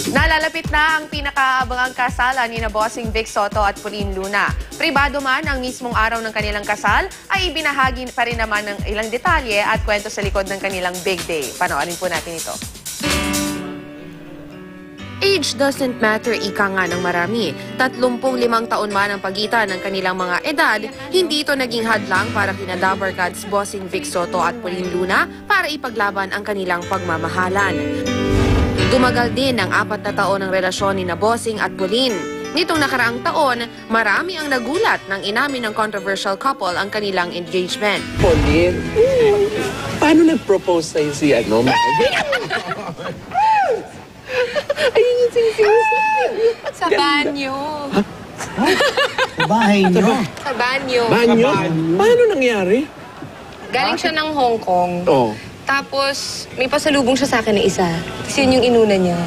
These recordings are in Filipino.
Nalalapit na ang pinakaabangang kasalan ni Bossing Vic Soto at Pauline Luna. Pribado man ang mismong araw ng kanilang kasal, ay ibinahagi pa rin naman ng ilang detalye at kwento sa likod ng kanilang big day. Panoorin po natin ito. Age doesn't matter, ika nga ng marami. 35 taon man ang pagitan ng kanilang mga edad, hindi ito naging hadlang para kina Dabarkads Bossing Vic Soto at Pauline Luna para ipaglaban ang kanilang pagmamahalan. Tumagal din ang 4 na taon ng relasyon ni Bossing at Pauline. Nitong nakaraang taon, marami ang nagulat nang inamin ng controversial couple ang kanilang engagement. Pauline, paano nag-propose sa'yo si Mag? Ayun yung sinisip. Sa banyo. Sa bahay niyo. Sa banyo. Banyo? Paano nangyari? Galing siya ng Hong Kong. Oh. Tapos, may pasalubong siya sa akin na isa. Tapos yun yung inuna niya.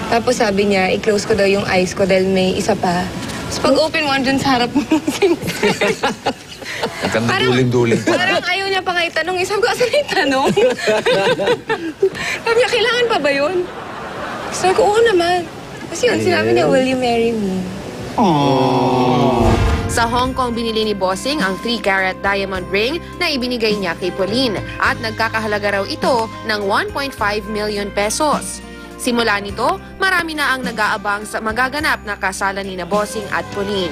Tapos sabi niya, i-close ko daw yung eyes ko dahil may isa pa. Tapos pag-open mo, andun sa harap mo. Nagkandulin-dulin. Parang ayaw niya pa nga itanong. Sabi ko, asan yung tanong? Sabi niya, kailangan pa ba yun? Sabi ko, oo naman. Kasi yun, sinabi niya, will you marry me? Sa Hong Kong, binili ni Bossing ang 3-carat diamond ring na ibinigay niya kay Pauline at nagkakahalaga raw ito ng 1.5 million pesos. Simula nito, marami na ang nag-aabang sa magaganap na kasalan ni Bossing at Pauline.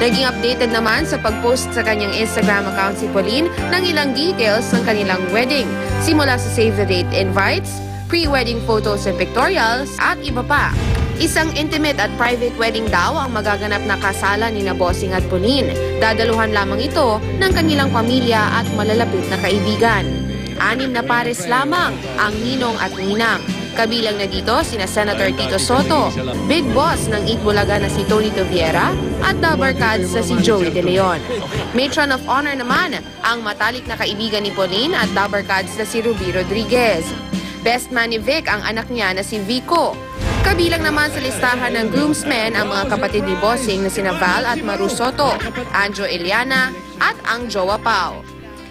Naging updated naman sa pag-post sa kanyang Instagram account si Pauline ng ilang details ng kanilang wedding, simula sa save the date invites, pre-wedding photos and pictorials, at iba pa. Isang intimate at private wedding daw ang magaganap na kasalan ni Bossing at Pauline. Dadaluhan lamang ito ng kanilang pamilya at malalapit na kaibigan. 6 na pares lamang ang ninong at ninang. Kabilang na dito sina Senator Tito Soto, Big Boss ng Itbulaga na si Tony Toviera, at Dabarkads na si Joey De Leon. Matron of Honor naman ang matalik na kaibigan ni Pauline at Dabarkads na si Ruby Rodriguez. Best man ni Vic ang anak niya na si Vico. Kabilang naman sa listahan ng groomsmen ang mga kapatid ni Bossing na sina Val at Maru Soto, Anjo Eliana, at ang Jowa Pao.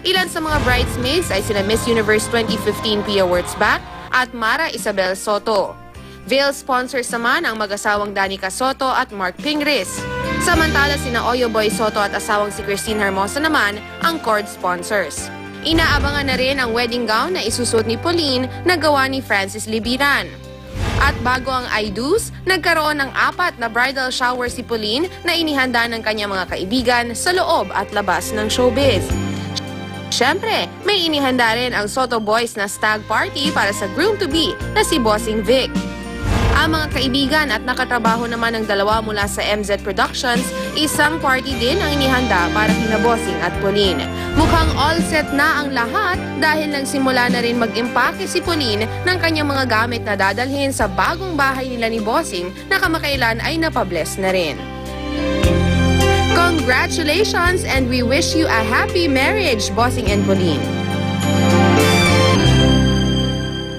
Ilan sa mga bridesmaids ay sina Miss Universe 2015 Pia Wurtzbach at Mara Isabel Soto. Veil sponsors naman ang mag-asawang Danica Soto at Mark Pingris. Samantala sina Oyo Boy Soto at asawang si Christine Hermosa naman ang cord sponsors. Inaabangan na rin ang wedding gown na isusuot ni Pauline na gawa ni Francis Libiran. At bago ang I-dos, nagkaroon ng 4 na bridal shower si Pauline na inihanda ng kanyang mga kaibigan sa loob at labas ng showbiz. Siyempre, may inihanda rin ang Soto Boys na stag party para sa groom-to-be na si Bossing Vic. Ang mga kaibigan at nakatrabaho naman ng dalawa mula sa MZ Productions, isang party din ang inihanda para kina Bossing at Pauline. Mukhang all set na ang lahat dahil nagsimula na rin mag-impake si Pauline ng kanyang mga gamit na dadalhin sa bagong bahay nila ni Bossing na kamakailan ay napabless na rin. Congratulations and we wish you a happy marriage, Bossing and Pauline!